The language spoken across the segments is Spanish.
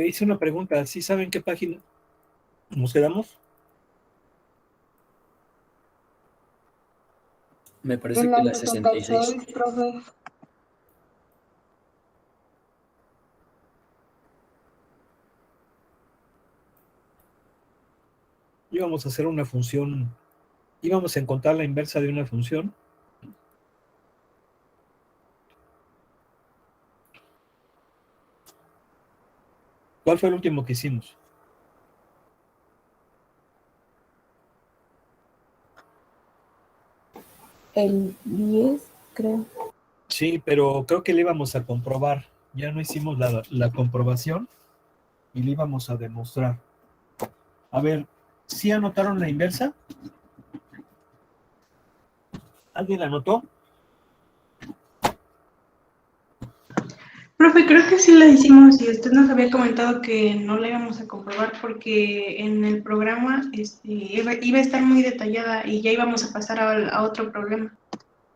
Hice una pregunta. ¿Sí saben qué página nos quedamos? Me En parece que la la 66. 66, profe. Íbamos a hacer una función, íbamos a encontrar la inversa de una función. ¿Cuál fue el último que hicimos? El 10, creo. Sí, pero creo que le íbamos a comprobar. Ya no hicimos la comprobación y le íbamos a demostrar. A ver, ¿sí anotaron la inversa? ¿Alguien la anotó? Profe, creo que sí la hicimos y usted nos había comentado que no la íbamos a comprobar porque en el programa iba a estar muy detallada y ya íbamos a pasar a otro problema.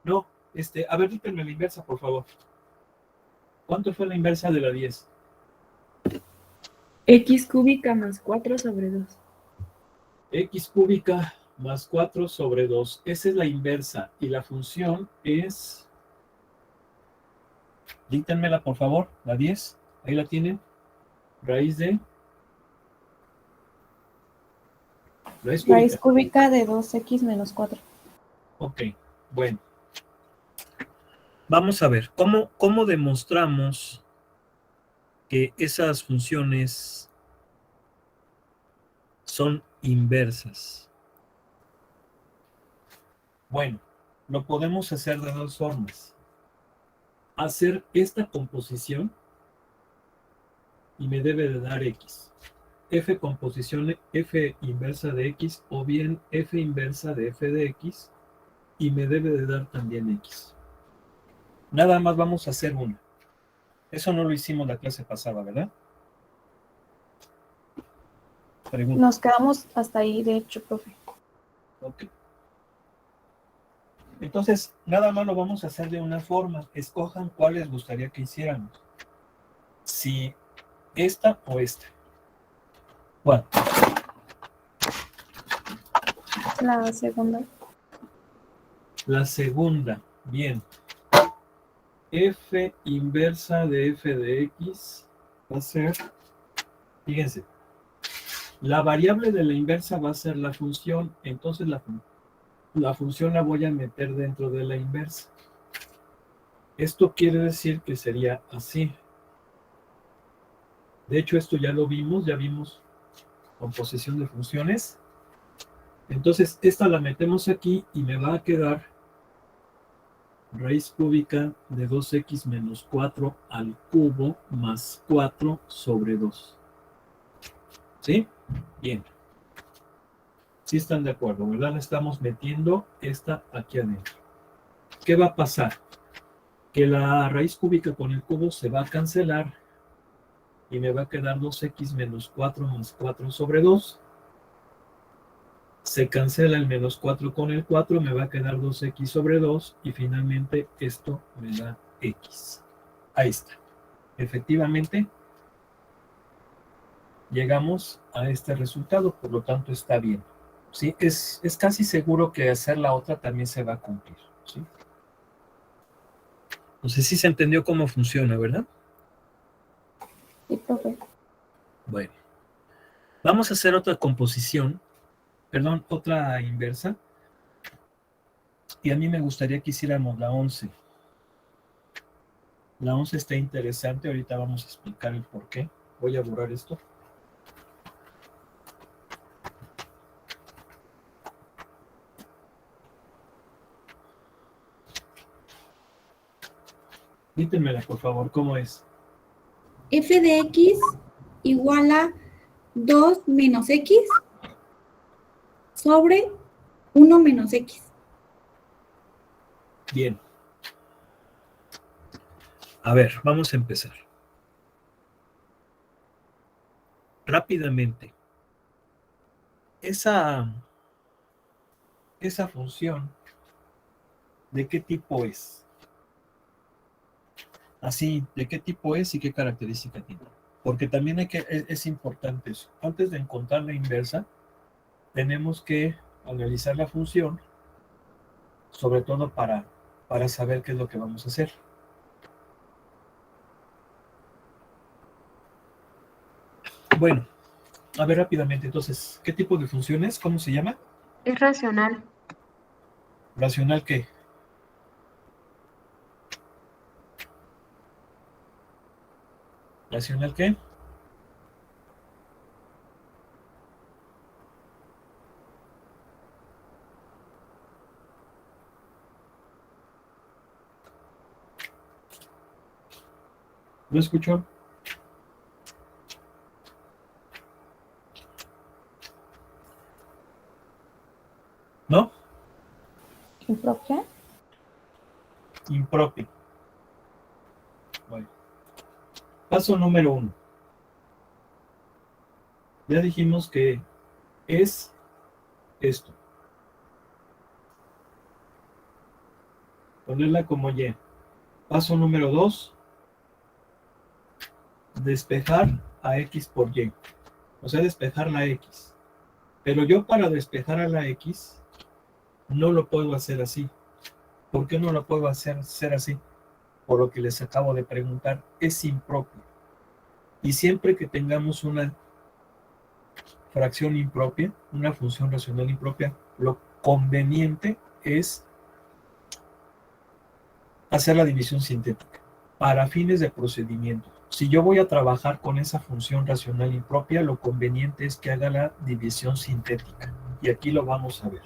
No, a ver, díganme la inversa, por favor. ¿Cuánto fue la inversa de la 10? X cúbica más 4 sobre 2. X cúbica más 4 sobre 2. Esa es la inversa. Y la función es... Díctenmela, por favor, la 10. Ahí la tienen. Raíz de... Raíz cúbica de 2x menos 4. Ok, bueno. Vamos a ver, ¿cómo demostramos que esas funciones son inversas? Bueno, lo podemos hacer de dos formas. Hacer esta composición y me debe de dar X. F composición, F inversa de X, o bien F inversa de F de X, y me debe de dar también X. Nada más vamos a hacer una. Eso no lo hicimos la clase pasada, ¿verdad? Pregunta. Nos quedamos hasta ahí, de hecho, profe. Ok. Entonces, nada más lo vamos a hacer de una forma. Escojan cuál les gustaría que hiciéramos. Si esta o esta. ¿Cuál? La segunda. La segunda. Bien. F inversa de F de X va a ser, fíjense, la variable de la inversa va a ser la función, entonces la función la voy a meter dentro de la inversa. Esto quiere decir que sería así. De hecho, esto ya lo vimos, ya vimos composición de funciones. Entonces, esta la metemos aquí y me va a quedar raíz cúbica de 2x menos 4 al cubo más 4 sobre 2. ¿Sí? Bien. Sí están de acuerdo, ¿verdad? Le estamos metiendo esta aquí adentro. ¿Qué va a pasar? Que la raíz cúbica con el cubo se va a cancelar y me va a quedar 2x menos 4 más 4 sobre 2. Se cancela el menos 4 con el 4, me va a quedar 2x sobre 2 y finalmente esto me da x. Ahí está. Efectivamente, llegamos a este resultado, por lo tanto está bien. ¿Sí? Es casi seguro que hacer la otra también se va a cumplir. ¿Sí? Entonces sí se entendió cómo funciona, ¿verdad? Sí, profe. Bueno. Vamos a hacer otra composición, perdón, otra inversa. Y a mí me gustaría que hiciéramos la 11. La 11 está interesante, ahorita vamos a explicar el por qué. Voy a borrar esto. Dítenmela, por favor, ¿cómo es? F de X igual a 2 menos X sobre 1 menos X. Bien. A ver, vamos a empezar. Rápidamente. Esa función, ¿de qué tipo es? Así, ¿de qué tipo es y qué característica tiene? Porque también es importante eso. Antes de encontrar la inversa, tenemos que analizar la función, sobre todo para saber qué es lo que vamos a hacer. Bueno, a ver rápidamente, entonces, ¿qué tipo de funciones? ¿Cómo se llama? Es racional. ¿Racional qué? ¿Racional qué? ¿No escuchó? ¿No? ¿Impropia? Impropio. Bueno. Paso número 1. Ya dijimos que es esto. Ponerla como Y. Paso número 2. Despejar a X por Y. O sea, despejar la X. Pero yo para despejar a la X no lo puedo hacer así. ¿Por qué no lo puedo hacer así? Por lo que les acabo de preguntar, es impropio. Y siempre que tengamos una fracción impropia, una función racional impropia, lo conveniente es hacer la división sintética para fines de procedimiento. Si yo voy a trabajar con esa función racional impropia, lo conveniente es que haga la división sintética. Y aquí lo vamos a ver.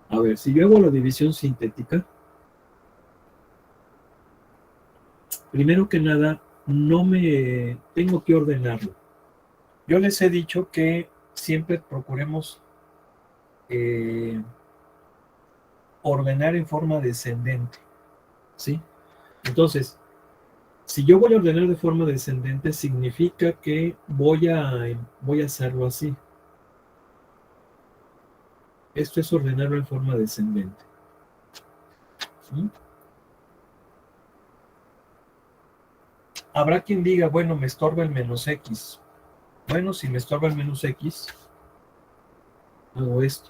A ver, si yo hago la división sintética, primero que nada, no me tengo que ordenarlo. Yo les he dicho que siempre procuremos ordenar en forma descendente, ¿sí? Entonces, si yo voy a ordenar de forma descendente, significa que voy a hacerlo así. Esto es ordenarlo en forma descendente. ¿Sí? Habrá quien diga, bueno, me estorba el menos X. Bueno, si me estorba el menos X, hago esto.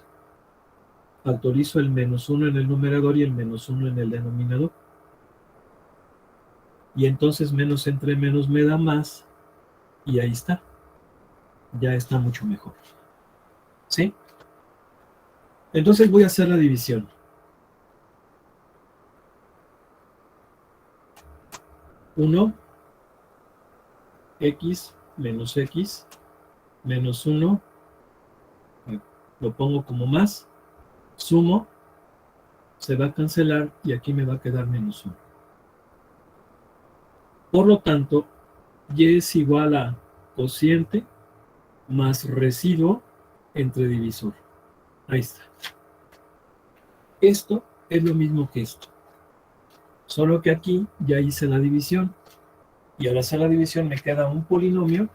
Factorizo el menos 1 en el numerador y el menos 1 en el denominador. Y entonces menos entre menos me da más. Y ahí está. Ya está mucho mejor. ¿Sí? Entonces voy a hacer la división. Uno, X menos X, menos 1, lo pongo como más, sumo, se va a cancelar y aquí me va a quedar menos 1. Por lo tanto, Y es igual a cociente más residuo entre divisor. Ahí está. Esto es lo mismo que esto. Solo que aquí ya hice la división. Y al hacer la división me queda un polinomio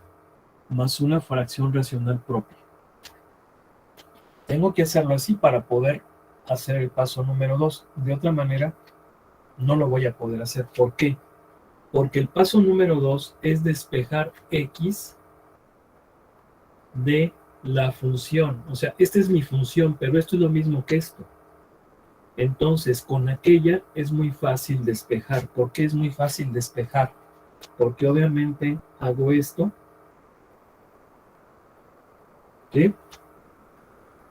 más una fracción racional propia. Tengo que hacerlo así para poder hacer el paso número 2. De otra manera, no lo voy a poder hacer. ¿Por qué? Porque el paso número 2 es despejar X de la función. O sea, esta es mi función, pero esto es lo mismo que esto. Entonces, con aquella es muy fácil despejar. ¿Por qué es muy fácil despejar? Porque obviamente hago esto. ¿Sí?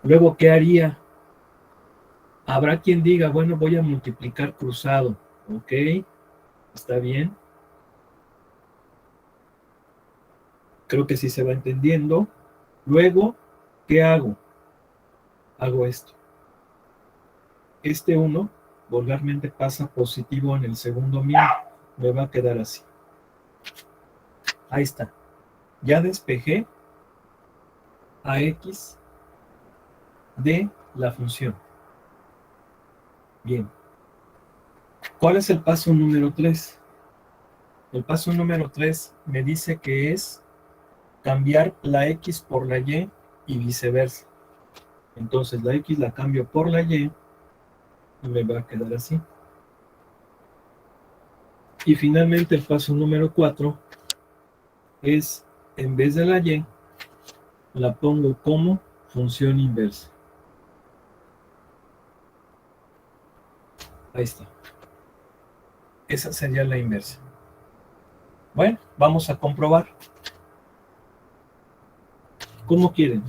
Luego, ¿qué haría? Habrá quien diga, bueno, voy a multiplicar cruzado. ¿Ok? ¿Está bien? Creo que sí se va entendiendo. Luego, ¿qué hago? Hago esto. Este 1 vulgarmente pasa positivo en el segundo miembro. Me va a quedar así. Ahí está. Ya despejé a X de la función. Bien. ¿Cuál es el paso número 3? El paso número 3 me dice que es cambiar la X por la Y y viceversa. Entonces la X la cambio por la Y y me va a quedar así. Y finalmente el paso número 4 es, en vez de la y, la pongo como función inversa. Ahí está. Esa sería la inversa. Bueno, vamos a comprobar. ¿Cómo quieren?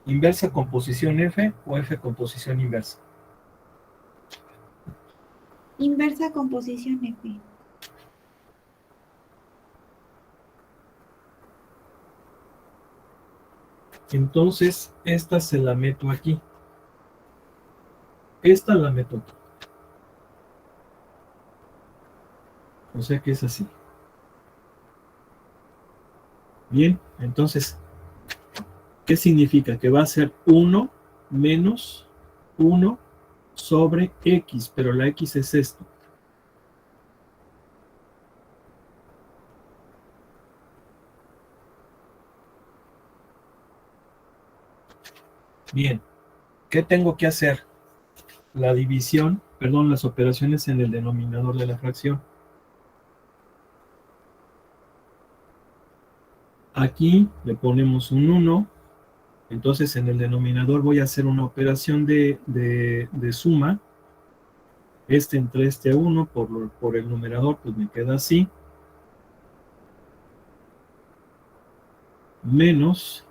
¿Inversa con posición F o F con posición inversa? Inversa con posición F. Entonces, esta se la meto aquí. Esta la meto aquí. O sea que es así. Bien, entonces, ¿qué significa? Que va a ser 1 menos 1 sobre X, pero la X es esto. Bien, ¿qué tengo que hacer? La división, perdón, las operaciones en el denominador de la fracción. Aquí le ponemos un 1, entonces en el denominador voy a hacer una operación de suma. Entre este 1 por el numerador, pues me queda así. Menos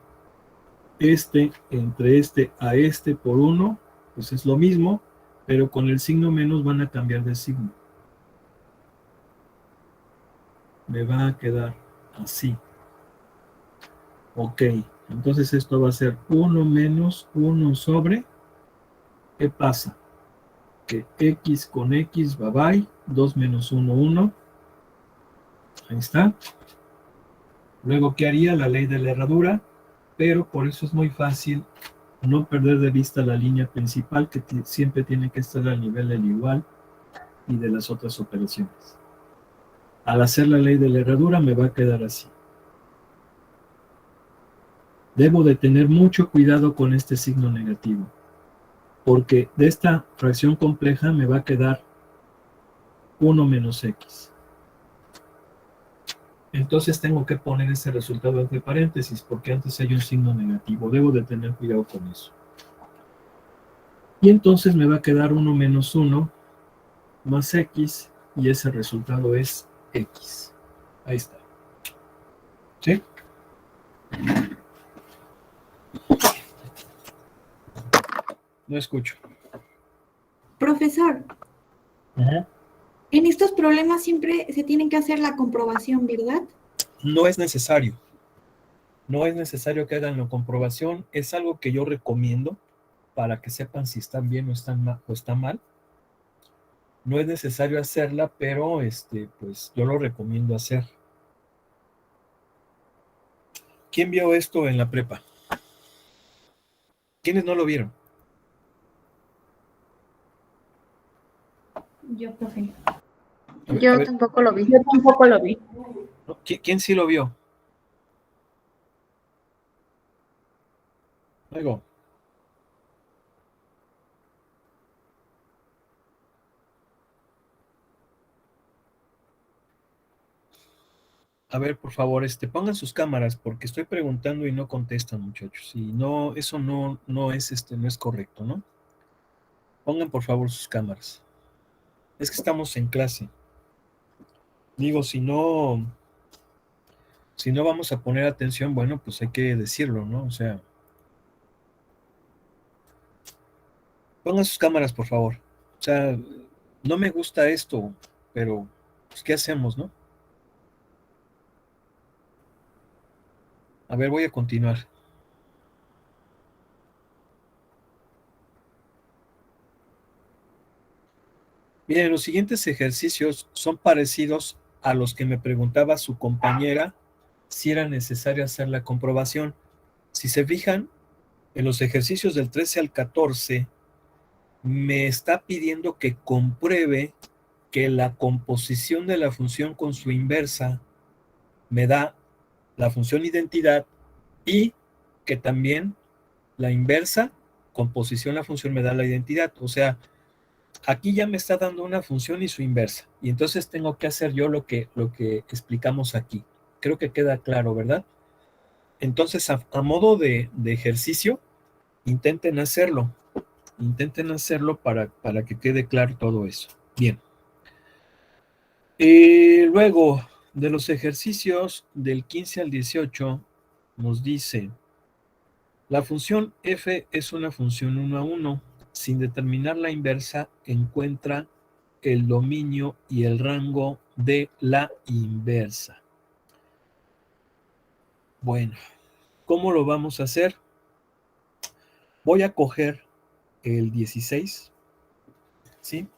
entre a este por 1, pues es lo mismo, pero con el signo menos van a cambiar de signo. Me va a quedar así. Ok, entonces esto va a ser 1 menos 1 sobre, ¿qué pasa? Que X con X, bye bye, 2 menos 1, 1. Ahí está. Luego, ¿qué haría? La ley de la herradura, pero por eso es muy fácil no perder de vista la línea principal, que siempre tiene que estar al nivel del igual y de las otras operaciones. Al hacer la ley de la herradura me va a quedar así. Debo de tener mucho cuidado con este signo negativo, porque de esta fracción compleja me va a quedar 1 menos X. Entonces tengo que poner ese resultado entre paréntesis, porque antes hay un signo negativo. Debo de tener cuidado con eso. Y entonces me va a quedar 1 menos 1 más X, y ese resultado es X. Ahí está. ¿Sí? No escucho. Profesor, Ajá. en estos problemas siempre se tiene que hacer la comprobación, ¿verdad? No es necesario. No es necesario que hagan la comprobación. Es algo que yo recomiendo para que sepan si están bien o están mal. No es necesario hacerla, pero pues yo lo recomiendo hacer. ¿Quién vio esto en la prepa? ¿Quiénes no lo vieron? Yo, profe. A ver, Yo tampoco lo vi. Yo tampoco lo vi. ¿quién sí lo vio? Luego. A ver, por favor, pongan sus cámaras, porque estoy preguntando y no contestan, muchachos. Y no, eso no es, no es correcto, ¿no? Pongan, por favor, sus cámaras. Es que estamos en clase. Digo, si no vamos a poner atención, bueno, pues hay que decirlo, ¿no? O sea, pongan sus cámaras, por favor. O sea, no me gusta esto, pero, pues, ¿qué hacemos, no? A ver, voy a continuar. Miren, los siguientes ejercicios son parecidos a los que me preguntaba su compañera si era necesario hacer la comprobación. Si se fijan, en los ejercicios del 13 al 14, me está pidiendo que compruebe que la composición de la función con su inversa me da la función identidad y que también la inversa, composición la función me da la identidad. O sea, aquí ya me está dando una función y su inversa. Y entonces tengo que hacer yo lo que explicamos aquí. Creo que queda claro, ¿verdad? Entonces, a modo de ejercicio, intenten hacerlo. Intenten hacerlo para que quede claro todo eso. Bien. Luego, de los ejercicios del 15 al 18, nos dice, la función f es una función 1 a 1. Sin determinar la inversa, encuentra el dominio y el rango de la inversa. Bueno, ¿cómo lo vamos a hacer? Voy a coger el 16, ¿sí?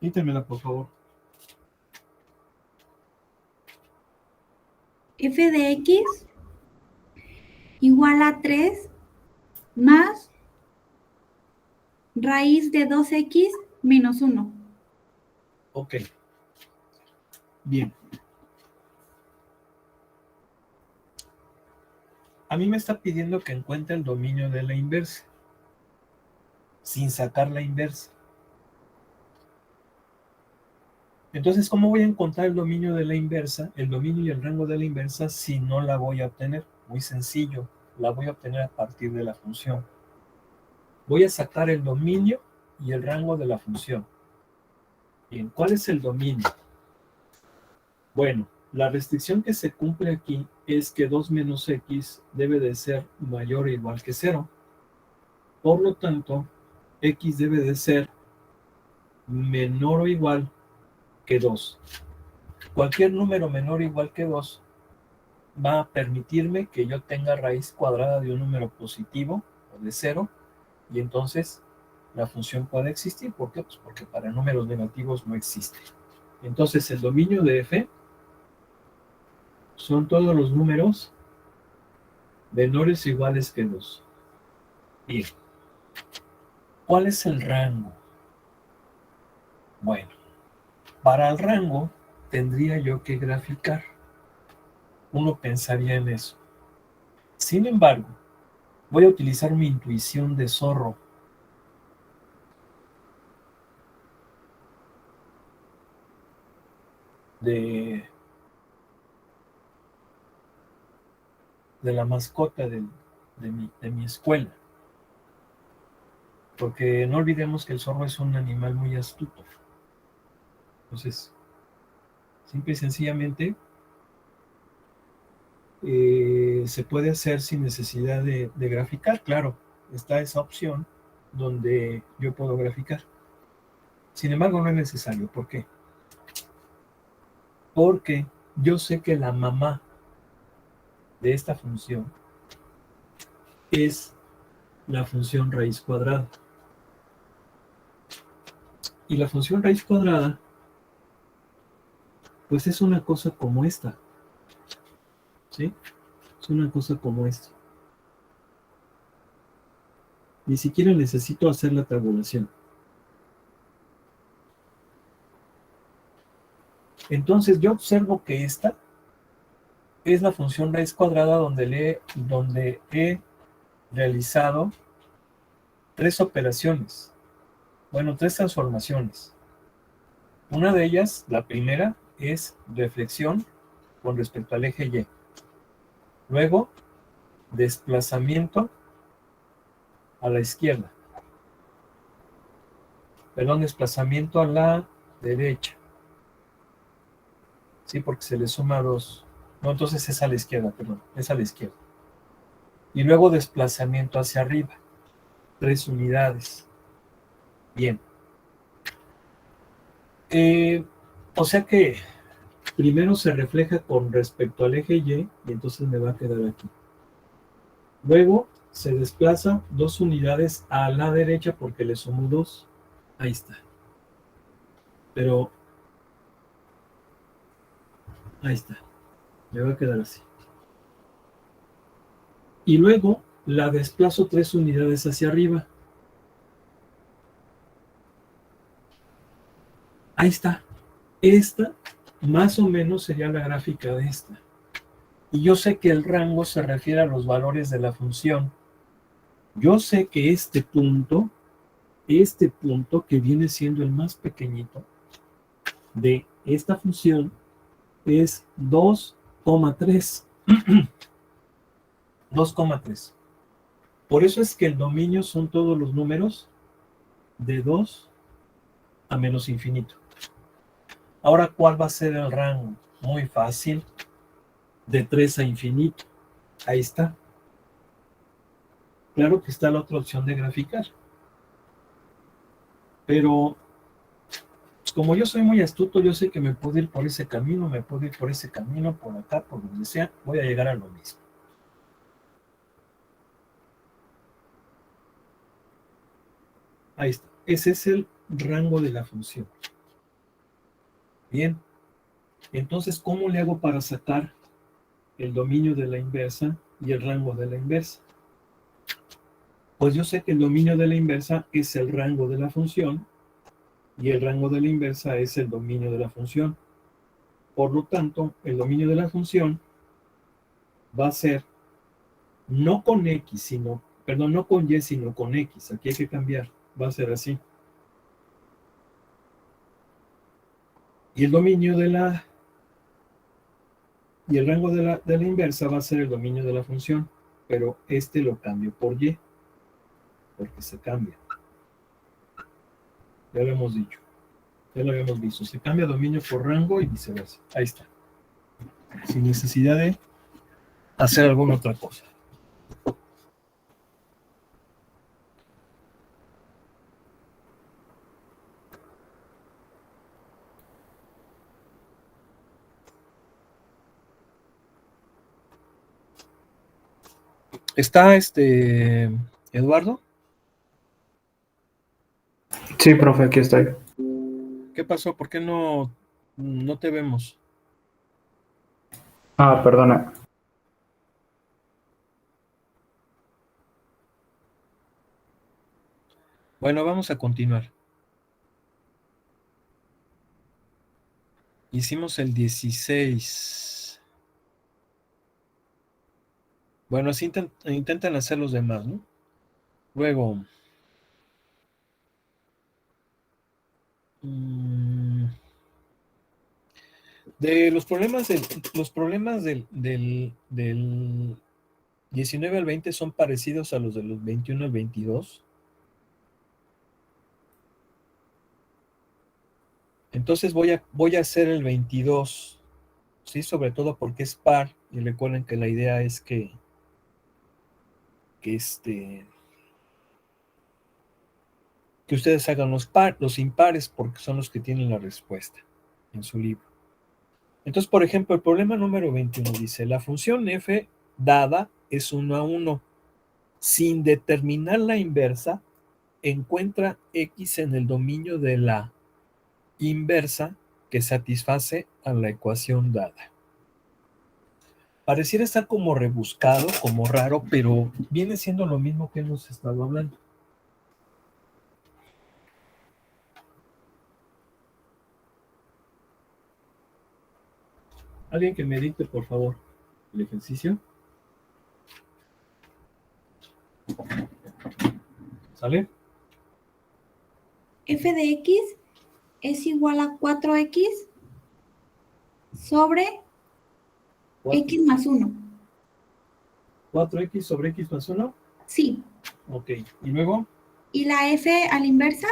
Quítemela, por favor. F de X igual a 3 más raíz de 2X menos 1. Ok. Bien. A mí me está pidiendo que encuentre el dominio de la inversa, sin sacar la inversa. Entonces, ¿cómo voy a encontrar el dominio de la inversa, el dominio y el rango de la inversa, si no la voy a obtener? Muy sencillo, la voy a obtener a partir de la función. Voy a sacar el dominio y el rango de la función. Bien, ¿cuál es el dominio? Bueno, la restricción que se cumple aquí es que 2 menos x debe de ser mayor o igual que 0. Por lo tanto, x debe de ser menor o igual que 2. Cualquier número menor o igual que 2 va a permitirme que yo tenga raíz cuadrada de un número positivo o de 0, y entonces la función puede existir. ¿Por qué? Pues porque para números negativos no existe. Entonces el dominio de f son todos los números menores o iguales que 2. Bien. ¿Cuál es el rango? Bueno, para el rango tendría yo que graficar. Uno pensaría en eso. Sin embargo, voy a utilizar mi intuición de zorro. De la mascota de mi escuela. Porque no olvidemos que el zorro es un animal muy astuto. Entonces, simple y sencillamente, se puede hacer sin necesidad de graficar. Claro, está esa opción donde yo puedo graficar. Sin embargo, no es necesario. ¿Por qué? Porque yo sé que la mamá de esta función es la función raíz cuadrada. Y la función raíz cuadrada, pues es una cosa como esta. ¿Sí? Es una cosa como esta. Ni siquiera necesito hacer la tabulación. Entonces yo observo que esta es la función raíz cuadrada donde he realizado 3 operaciones. Bueno, 3 transformaciones. Una de ellas, la primera, es reflexión con respecto al eje Y. Luego, desplazamiento a la izquierda. Perdón, desplazamiento a la derecha. Sí, porque se le suma 2. No, entonces es a la izquierda, perdón, es a la izquierda. Y luego desplazamiento hacia arriba. 3 unidades. Bien. O sea que primero se refleja con respecto al eje Y, y entonces me va a quedar aquí. Luego se desplaza 2 unidades a la derecha porque le sumo 2. Ahí está. Pero ahí está. Me va a quedar así. y luego la desplazo 3 unidades hacia arriba. Ahí está. Esta más o menos sería la gráfica de esta. Y yo sé que el rango se refiere a los valores de la función. Yo sé que este punto que viene siendo el más pequeñito de esta función es 2,3. 2,3. Por eso es que el dominio son todos los números de 2 a menos infinito. Ahora, ¿cuál va a ser el rango? Muy fácil. De 3 a infinito. Ahí está. Claro que está la otra opción de graficar. Pero, pues como yo soy muy astuto, yo sé que me puedo ir por ese camino, me puedo ir por ese camino, por acá, por donde sea, voy a llegar a lo mismo. Ahí está. Ese es el rango de la función. Bien. Entonces, ¿cómo le hago para sacar el dominio de la inversa y el rango de la inversa? Pues yo sé que el dominio de la inversa es el rango de la función y el rango de la inversa es el dominio de la función. Por lo tanto, el dominio de la función va a ser no con X, sino, perdón, no con Y, sino con X. Aquí hay que cambiar. Va a ser así. Y el dominio de la... Y el rango de la inversa va a ser el dominio de la función. Pero este lo cambio por Y. Porque se cambia. Ya lo hemos dicho. Ya lo habíamos visto. Se cambia dominio por rango y viceversa. Ahí está. Sin necesidad de hacer alguna otra cosa. ¿Está Eduardo? Sí, profe, aquí estoy. ¿Qué pasó? ¿Por qué no te vemos? Ah, perdona. Bueno, vamos a continuar. Hicimos el 16. Bueno, así intentan hacer los demás, ¿no? Luego... de los problemas del 19 al 20 son parecidos a los de los 21 al 22. Entonces voy a hacer el 22, ¿sí? Sobre todo porque es par, y recuerden que la idea es que ustedes hagan los impares, porque son los que tienen la respuesta en su libro. Entonces, por ejemplo, el problema número 21 dice, la función f dada es 1 a 1. Sin determinar la inversa, encuentra x en el dominio de la inversa que satisface a la ecuación dada. Pareciera estar como rebuscado, como raro, pero viene siendo lo mismo que hemos estado hablando. Alguien que me dicte, por favor, el ejercicio. ¿Sale? F de X es igual a 4X sobre X más 1. 4X sobre X más 1. Sí. Ok. ¿Y luego? ¿Y la F a la inversa?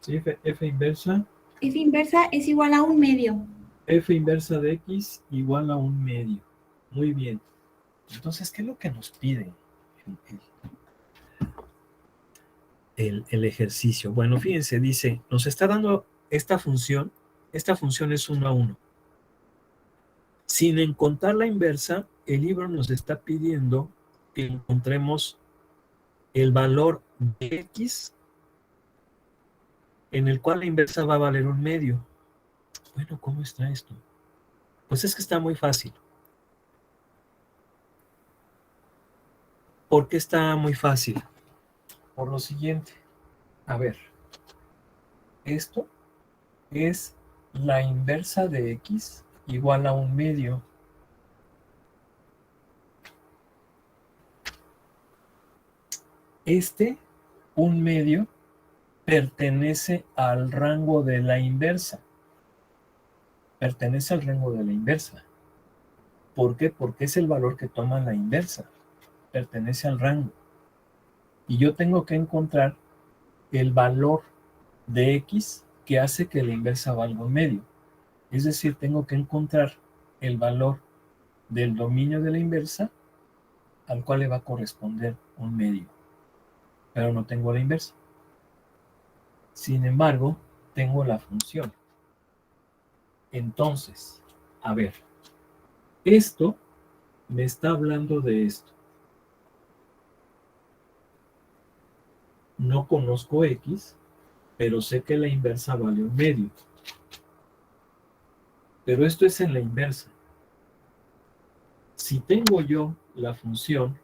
Sí, F inversa. F inversa es igual a 1/2. F inversa de X igual a 1/2. Muy bien. Entonces, ¿qué es lo que nos pide el ejercicio? Bueno, fíjense, dice, nos está dando esta función es 1 a 1. Sin encontrar la inversa, el libro nos está pidiendo que encontremos el valor de X en el cual la inversa va a valer 1/2. Bueno, ¿cómo está esto? Pues es que está muy fácil. ¿Por qué está muy fácil? Por lo siguiente. A ver, esto es la inversa de x igual a 1/2. Este 1/2 pertenece al rango de la inversa. Pertenece al rango de la inversa. ¿Por qué? Porque es el valor que toma la inversa. Pertenece al rango. Y yo tengo que encontrar el valor de x que hace que la inversa valga 1/2. Es decir, tengo que encontrar el valor del dominio de la inversa al cual le va a corresponder 1/2. Pero no tengo la inversa. Sin embargo, tengo la función. Entonces, a ver, esto me está hablando de esto. No conozco x, pero sé que la inversa vale 1/2. Pero esto es en la inversa. Si tengo yo la función,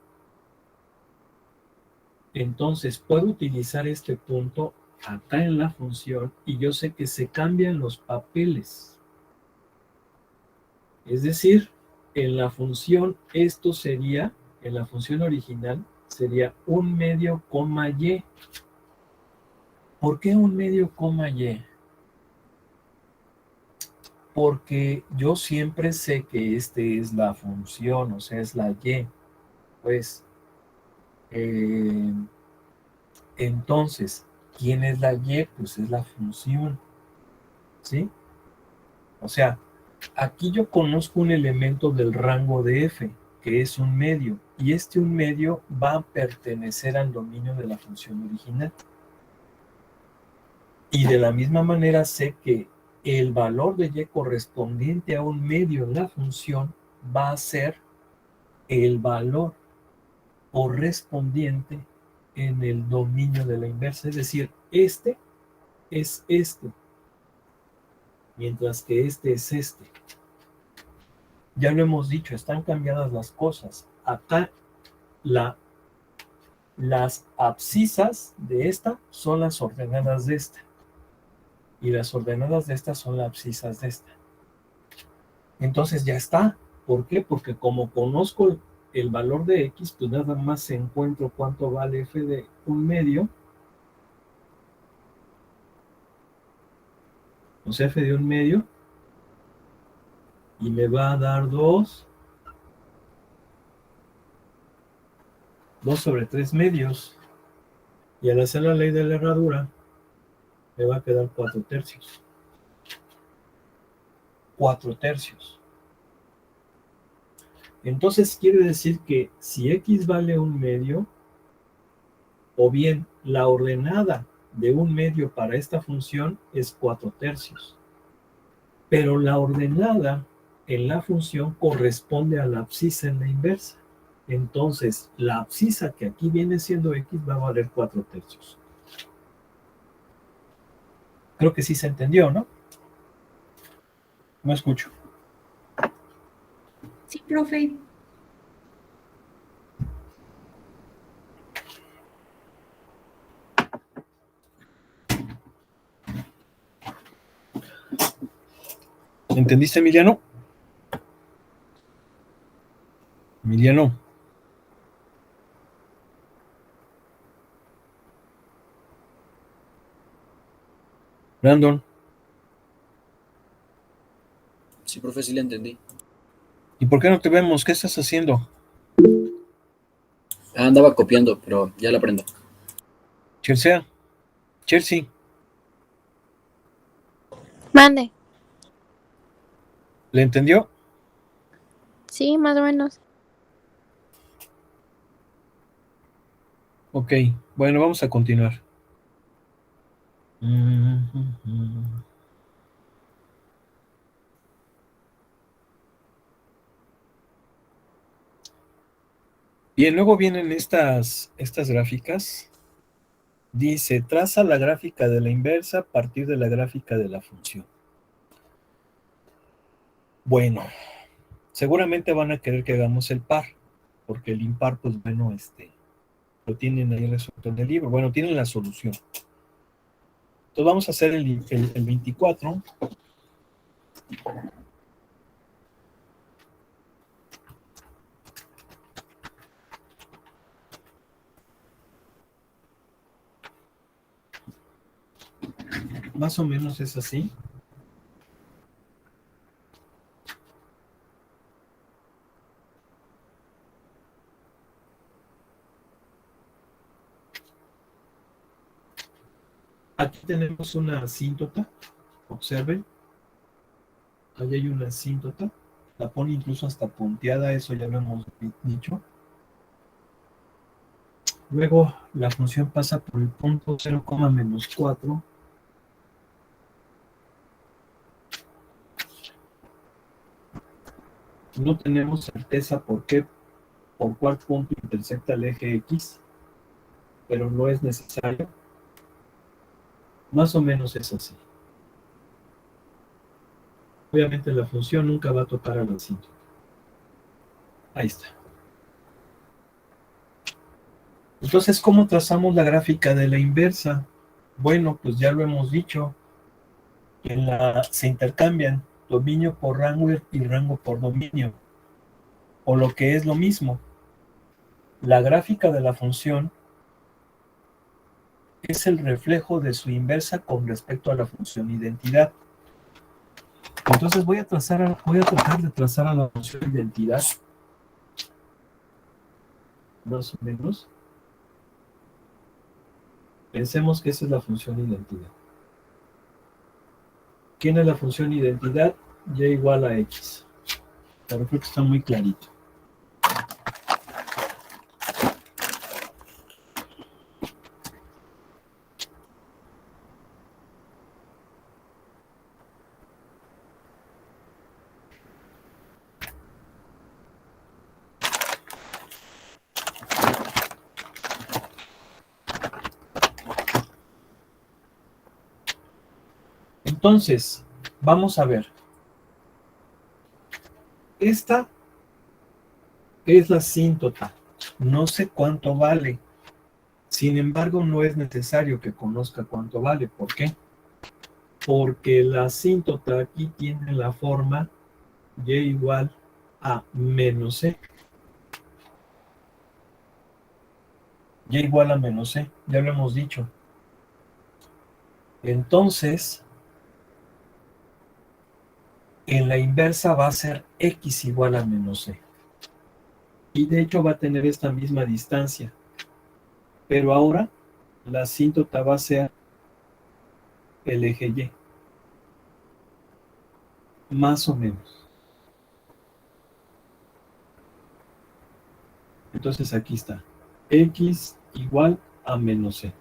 entonces puedo utilizar este punto acá en la función y yo sé que se cambian los papeles. Es decir, en la función esto sería, en la función original, sería 1/2, y. ¿Por qué 1/2, y? Porque yo siempre sé que este es la función, o sea, es la y. Pues, entonces, ¿quién es la y? Pues es la función, ¿sí? O sea, aquí yo conozco un elemento del rango de f, que es 1/2, y este 1/2 va a pertenecer al dominio de la función original. Y de la misma manera sé que el valor de y correspondiente a 1/2 en la función va a ser el valor correspondiente en el dominio de la inversa. Es decir, este es este, mientras que este es este. Ya lo hemos dicho, están cambiadas las cosas. Acá las abscisas de esta son las ordenadas de esta. Y las ordenadas de esta son las abscisas de esta. Entonces ya está. ¿Por qué? Porque como conozco el valor de x, pues nada más encuentro cuánto vale f de 1/2. O sea, f de 1/2. Y me va a dar 2/3 medios. Y al hacer la ley de la herradura, me va a quedar 4/3. 4/3. Entonces quiere decir que si x vale 1/2, o bien la ordenada de 1/2 para esta función es 4/3. Pero la ordenada en la función corresponde a la abscisa en la inversa. Entonces, la abscisa que aquí viene siendo x va a valer 4/3. Creo que sí se entendió, ¿no? No escucho. Sí, profe. ¿Entendiste, Emiliano? Emiliano. Brandon. Sí, profe, sí le entendí. ¿Y por qué no te vemos? ¿Qué estás haciendo? Andaba copiando, pero ya la aprendo. Chelsea. Chelsea. Mande. ¿Le entendió? Sí, más o menos. Ok, bueno, vamos a continuar. Bien, luego vienen estas gráficas. Dice, traza la gráfica de la inversa a partir de la gráfica de la función. Bueno, seguramente van a querer que hagamos el par, porque el impar, pues bueno, lo tienen ahí resuelto en el libro. Bueno, tienen la solución. Entonces vamos a hacer el 24. Más o menos es así. Aquí tenemos una asíntota. Observen. Ahí hay una asíntota. La pone incluso hasta punteada, eso ya lo hemos dicho. Luego la función pasa por el punto 0,-4. No tenemos certeza por cuál punto intersecta el eje X, pero no es necesario. Más o menos es así. Obviamente la función nunca va a tocar al asíntota. Ahí está. Entonces, ¿cómo trazamos la gráfica de la inversa? Bueno, pues ya lo hemos dicho. Se intercambian dominio por rango y rango por dominio. O lo que es lo mismo, la gráfica de la función es el reflejo de su inversa con respecto a la función identidad. Entonces voy a tratar de trazar a la función identidad. Más o menos. Pensemos que esa es la función identidad. ¿Quién es la función identidad? Y igual a X. Pero creo que está muy clarito. Entonces, vamos a ver. Esta es la asíntota. No sé cuánto vale. Sin embargo, no es necesario que conozca cuánto vale. ¿Por qué? Porque la asíntota aquí tiene la forma y igual a menos c. Y igual a menos c. Ya lo hemos dicho. Entonces, en la inversa va a ser x igual a menos c. Y de hecho va a tener esta misma distancia. Pero ahora la asíntota va a ser el eje Y. Más o menos. Entonces aquí está. X igual a menos c.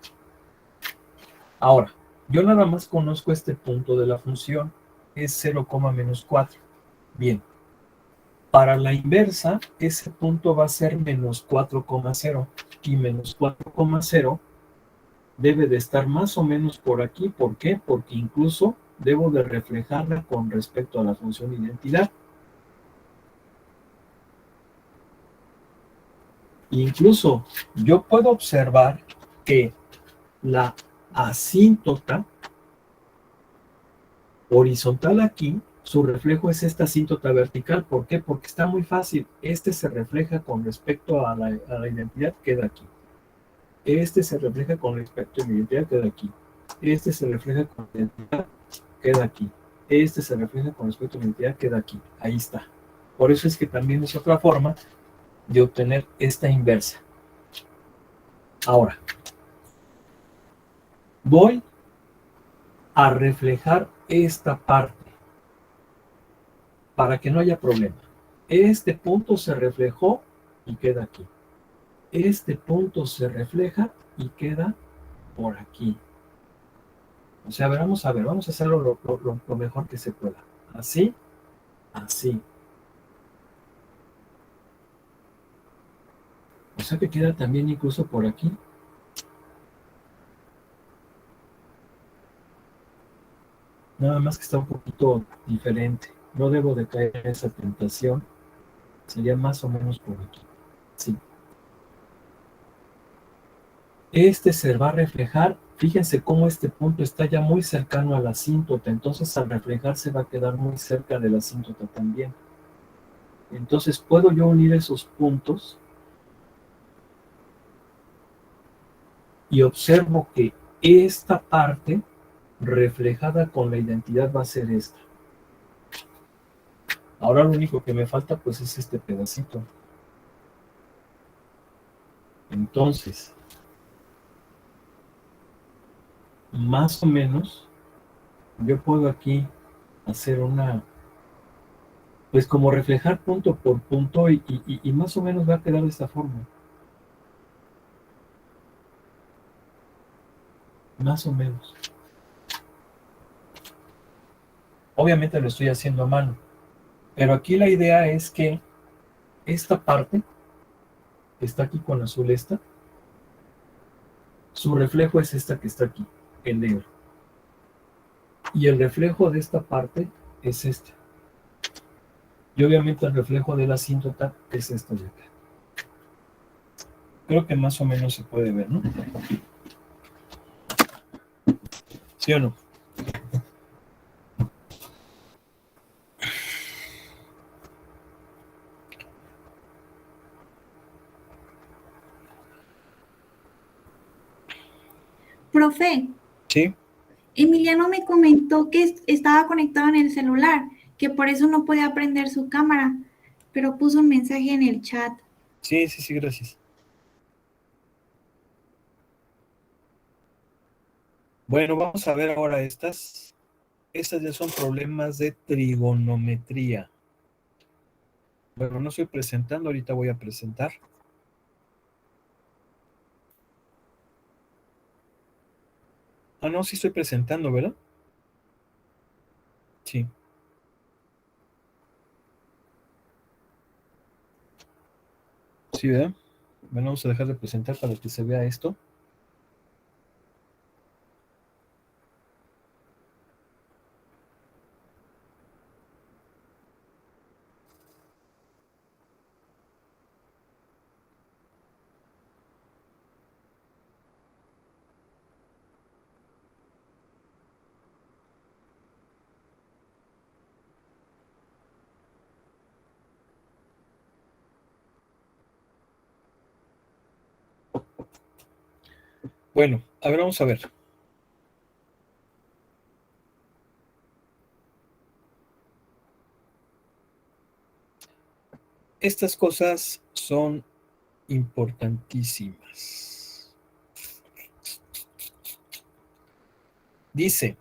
Ahora, yo nada más conozco este punto de la función. Es 0,-4. Bien. Para la inversa, ese punto va a ser menos 4,0. Y menos 4,0 debe de estar más o menos por aquí. ¿Por qué? Porque incluso debo de reflejarla con respecto a la función identidad. Incluso yo puedo observar que la asíntota horizontal aquí, su reflejo es esta asíntota vertical. ¿Por qué? Porque está muy fácil. Este se refleja con respecto a la identidad, queda aquí. Este se refleja con respecto a la identidad, queda aquí. Este se refleja con la identidad, queda aquí. Este se refleja con respecto a la identidad, queda aquí. Ahí está. Por eso es que también es otra forma de obtener esta inversa. Ahora, voy a reflejar esta parte para que no haya problema. Este punto se reflejó y queda aquí. Este punto se refleja y queda por aquí. O sea, vamos a hacerlo lo mejor que se pueda. Así, así. O sea que queda también incluso por aquí. Nada más que está un poquito diferente. No debo de caer en esa tentación. Sería más o menos por aquí. Sí. Este se va a reflejar. Fíjense cómo este punto está ya muy cercano a la asíntota, entonces al reflejarse va a quedar muy cerca de la asíntota también. Entonces puedo yo unir esos puntos y observo que esta parte reflejada con la identidad va a ser esta. Ahora lo único que me falta pues es este pedacito. Entonces, más o menos, yo puedo aquí hacer una, pues como reflejar punto por punto y más o menos va a quedar de esta forma. Más o menos. Obviamente lo estoy haciendo a mano, pero aquí la idea es que esta parte, que está aquí con azul esta, su reflejo es esta que está aquí, en negro. Y el reflejo de esta parte es este. Y obviamente el reflejo de la asíntota es esto de acá. Creo que más o menos se puede ver, ¿no? ¿Sí o no? Profe, Sí. Emiliano me comentó que estaba conectado en el celular, que por eso no podía prender su cámara, pero puso un mensaje en el chat. Sí, sí, sí, gracias. Bueno, vamos a ver ahora estas. Estas ya son problemas de trigonometría. Bueno, no estoy presentando, ahorita voy a presentar. Ah, no, sí estoy presentando, ¿verdad? Sí. Sí, ¿verdad? Bueno, vamos a dejar de presentar para que se vea esto. Bueno, a ver, vamos a ver. Estas cosas son importantísimas. Dice,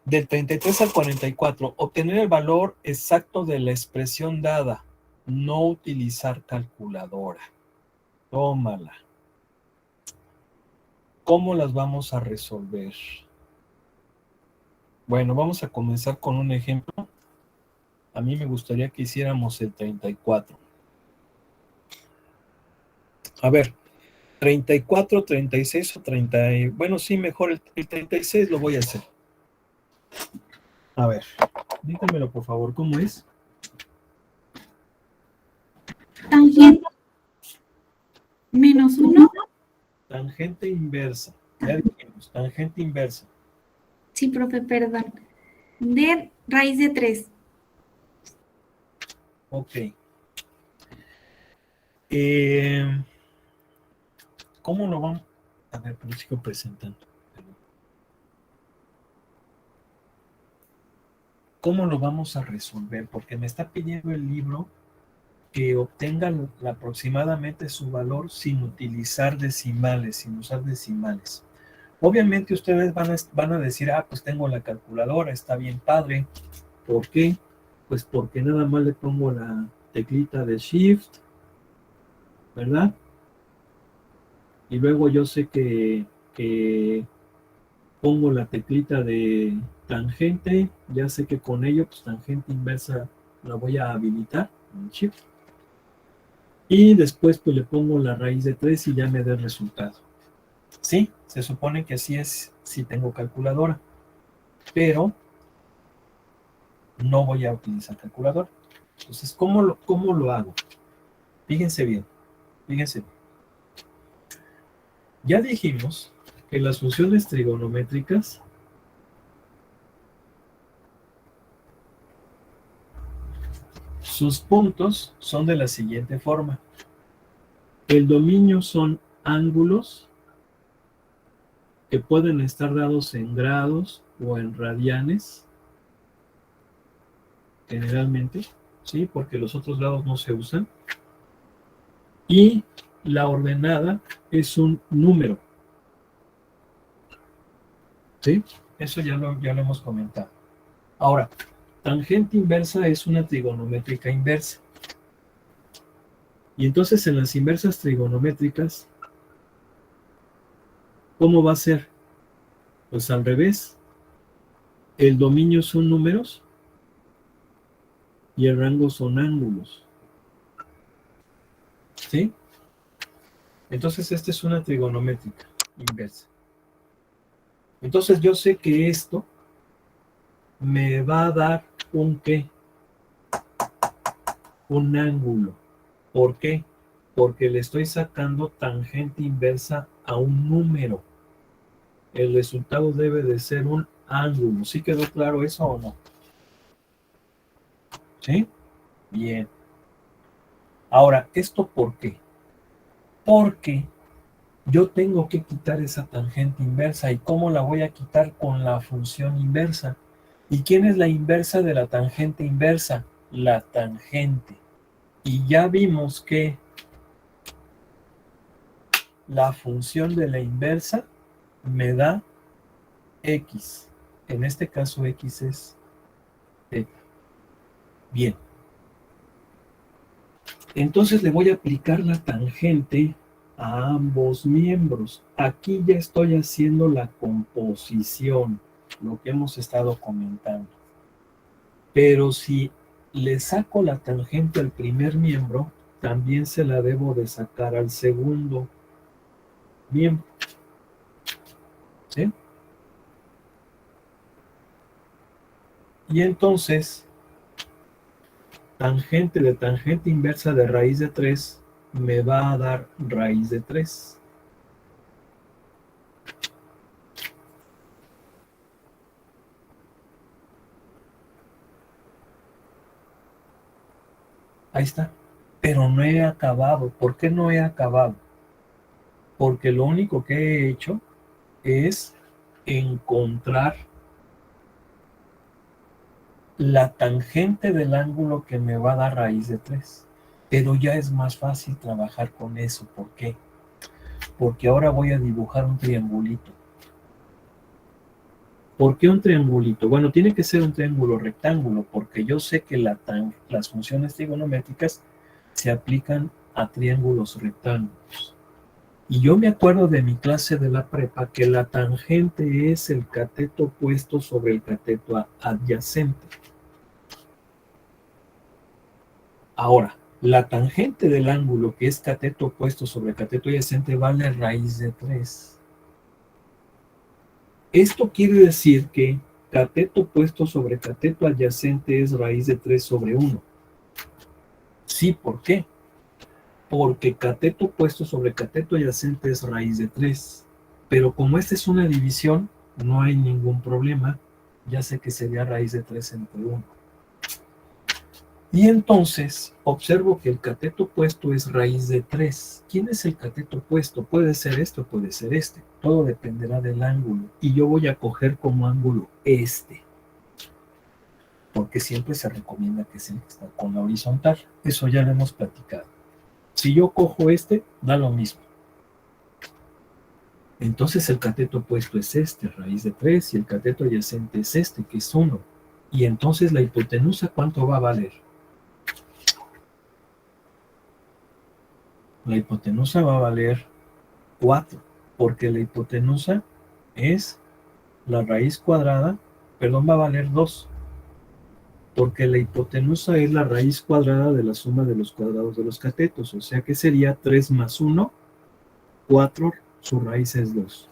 del 33 al 44, obtener el valor exacto de la expresión dada, no utilizar calculadora. Tómala. ¿Cómo las vamos a resolver? Bueno, vamos a comenzar con un ejemplo. A mí me gustaría que hiciéramos el 34. A ver, 34, 36 o 30. Bueno, sí, mejor el 36 lo voy a hacer. A ver, díganmelo por favor, ¿cómo es? Tangente menos 1. Tangente inversa. Ya dijimos, tangente inversa. Sí, profe, perdón. De raíz de 3. Ok. ¿Cómo lo vamos? A ver, pero sigo presentando. ¿Cómo lo vamos a resolver? Porque me está pidiendo el libro que obtenga aproximadamente su valor sin utilizar decimales, sin usar decimales. Obviamente ustedes van a decir, ah, pues tengo la calculadora, está bien padre. ¿Por qué? Pues porque nada más le pongo la teclita de Shift, ¿verdad? Y luego yo sé que pongo la teclita de tangente, ya sé que con ello, pues tangente inversa la voy a habilitar en Shift. Y después pues le pongo la raíz de 3 y ya me da el resultado. Sí, se supone que así es si tengo calculadora, pero no voy a utilizar calculadora. Entonces, ¿cómo lo hago? Fíjense bien, fíjense bien. Ya dijimos que las funciones trigonométricas sus puntos son de la siguiente forma. El dominio son ángulos que pueden estar dados en grados o en radianes, generalmente, ¿sí? Porque los otros lados no se usan. Y la ordenada es un número, ¿sí? Eso ya lo hemos comentado. Ahora, tangente inversa es una trigonométrica inversa. Y entonces en las inversas trigonométricas, ¿cómo va a ser? Pues al revés. El dominio son números y el rango son ángulos. ¿Sí? Entonces esta es una trigonométrica inversa. Entonces yo sé que esto me va a dar un ¿qué? Un ángulo. ¿Por qué? Porque le estoy sacando tangente inversa a un número. El resultado debe de ser un ángulo. ¿Sí quedó claro eso o no? ¿Sí? Bien. Ahora, ¿esto por qué? Porque yo tengo que quitar esa tangente inversa. ¿Y cómo la voy a quitar? Con la función inversa. ¿Y quién es la inversa de la tangente inversa? La tangente. Y ya vimos que la función de la inversa me da x. En este caso x es θ. Bien. Entonces le voy a aplicar la tangente a ambos miembros. Aquí ya estoy haciendo la composición, lo que hemos estado comentando. Pero si le saco la tangente al primer miembro, también se la debo de sacar al segundo miembro. ¿Sí? Y entonces, tangente de tangente inversa de raíz de 3 me va a dar raíz de 3. Ahí está. Pero no he acabado. ¿Por qué no he acabado? Porque lo único que he hecho es encontrar la tangente del ángulo que me va a dar raíz de 3. Pero ya es más fácil trabajar con eso. ¿Por qué? Porque ahora voy a dibujar un triangulito. ¿Por qué un triangulito? Bueno, tiene que ser un triángulo rectángulo, porque yo sé que las funciones trigonométricas se aplican a triángulos rectángulos. Y yo me acuerdo de mi clase de la prepa que la tangente es el cateto opuesto sobre el cateto adyacente. Ahora, la tangente del ángulo que es cateto opuesto sobre el cateto adyacente vale raíz de 3. Esto quiere decir que cateto opuesto sobre cateto adyacente es raíz de 3 sobre 1. Sí, ¿por qué? Porque cateto opuesto sobre cateto adyacente es raíz de 3. Pero como esta es una división, no hay ningún problema. Ya sé que sería raíz de 3 entre 1. Y entonces observo que el cateto opuesto es raíz de 3. ¿Quién es el cateto opuesto? Puede ser este o puede ser este. Todo dependerá del ángulo. Y yo voy a coger como ángulo este. Porque siempre se recomienda que se está con la horizontal. Eso ya lo hemos platicado. Si yo cojo este, da lo mismo. Entonces el cateto opuesto es este, raíz de 3, y el cateto adyacente es este, que es 1. Y entonces la hipotenusa, ¿cuánto va a valer? La hipotenusa va a valer 4, porque la hipotenusa es la raíz cuadrada, va a valer 2, porque la hipotenusa es la raíz cuadrada de la suma de los cuadrados de los catetos, o sea que sería 3 más 1, 4, su raíz es 2.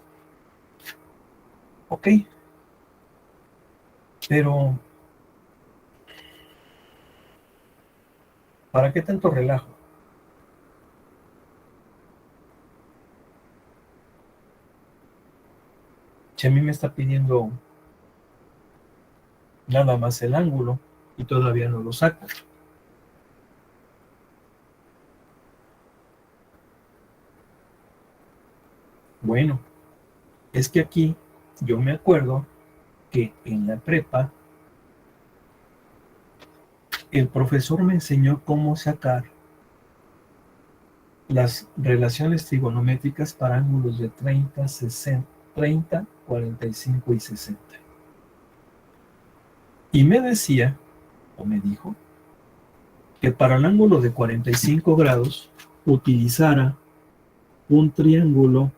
Ok, pero ¿para qué tanto relajo? Si a mí me está pidiendo nada más el ángulo y todavía no lo saco. Bueno, es que aquí yo me acuerdo que en la prepa el profesor me enseñó cómo sacar las relaciones trigonométricas para ángulos de 30, 60, 30, 45 y 60. Y me decía, o me dijo, que para el ángulo de 45 grados utilizara un triángulo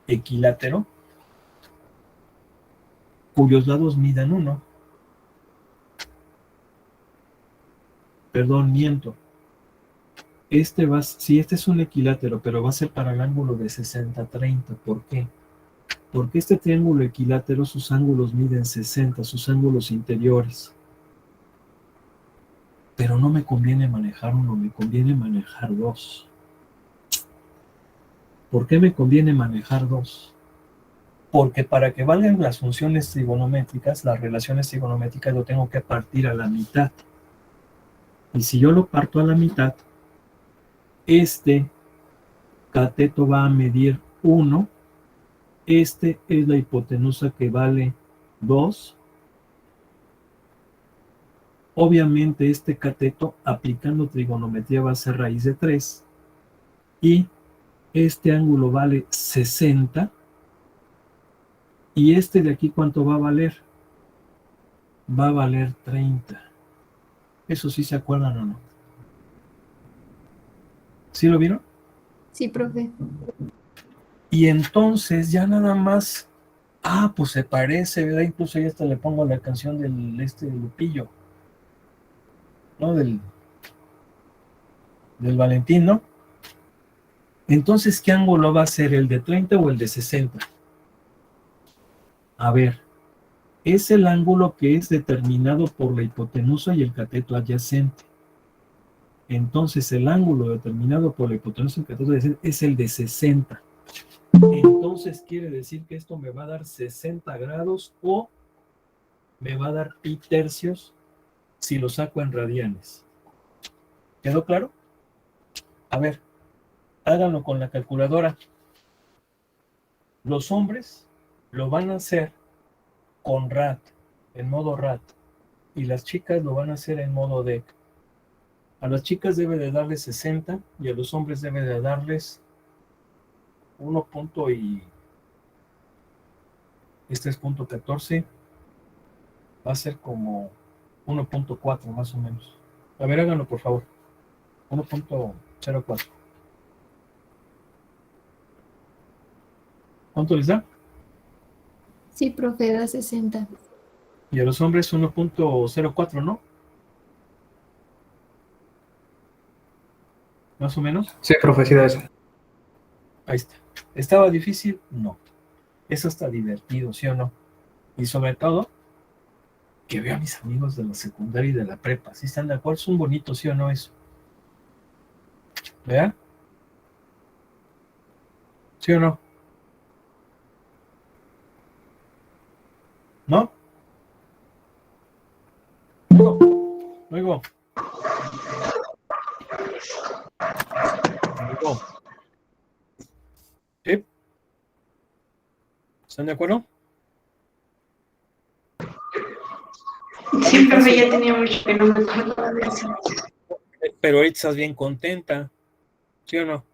equilátero cuyos lados midan 1. Perdón, miento. Sí, este es un equilátero, pero va a ser para el ángulo de 60-30. ¿Por qué? Porque este triángulo equilátero, sus ángulos miden 60, sus ángulos interiores. Pero no me conviene manejar uno, me conviene manejar 2. ¿Por qué me conviene manejar 2? Porque para que valgan las funciones trigonométricas, las relaciones trigonométricas, lo tengo que partir a la mitad. Y si yo lo parto a la mitad, este cateto va a medir 1, este es la hipotenusa que vale 2. Obviamente este cateto, aplicando trigonometría, va a ser raíz de 3, y este ángulo vale 60, y este de aquí, ¿cuánto va a valer? Va a valer 30. ¿Eso sí se acuerdan o no? ¿Sí lo vieron? Sí, profe. Y entonces ya nada más, pues se parece, ¿verdad? Incluso ya hasta le pongo la canción del Lupillo, ¿no? Del Valentín, ¿no? Entonces, ¿qué ángulo va a ser? ¿El de 30 o el de 60? A ver, es el ángulo que es determinado por la hipotenusa y el cateto adyacente. Entonces, el ángulo determinado por la hipotenusa y el cateto adyacente es el de 60. Entonces, quiere decir que esto me va a dar 60 grados o me va a dar pi tercios si lo saco en radianes. ¿Quedó claro? A ver, háganlo con la calculadora. Los hombres lo van a hacer con rad, en modo rad, y las chicas lo van a hacer en modo dec. A las chicas debe de darles 60 y a los hombres debe de darles 1 punto y este es 0.14, va a ser como 1.4 más o menos. A ver, háganlo por favor. 1.04. ¿Cuánto les da? Sí, profe, da 60. Y a los hombres 1.04, ¿no? Más o menos. Sí, profe, sí da eso. Ahí está. ¿Estaba difícil? No. Eso está divertido, ¿sí o no? Y sobre todo, que veo a mis amigos de la secundaria y de la prepa. ¿Sí están de acuerdo? Es un bonito, ¿sí o no eso? ¿Verdad? ¿Sí o no? ¿No? Luego. ¿Sí? ¿Están de acuerdo? Sí, profe, ya tenía mucho que no me acordaba de eso. Pero ahorita estás bien contenta, ¿sí o no?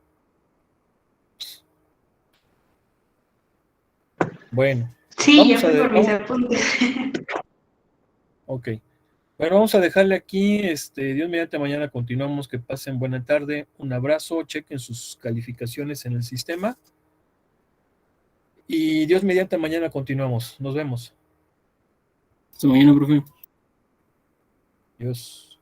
Bueno. Sí, ya fui por mis apuntes. Ok. Bueno, vamos a dejarle aquí. Dios mediante, mañana continuamos. Que pasen buena tarde. Un abrazo. Chequen sus calificaciones en el sistema. Y Dios mediante, mañana continuamos. Nos vemos. Hasta mañana, profe. Dios.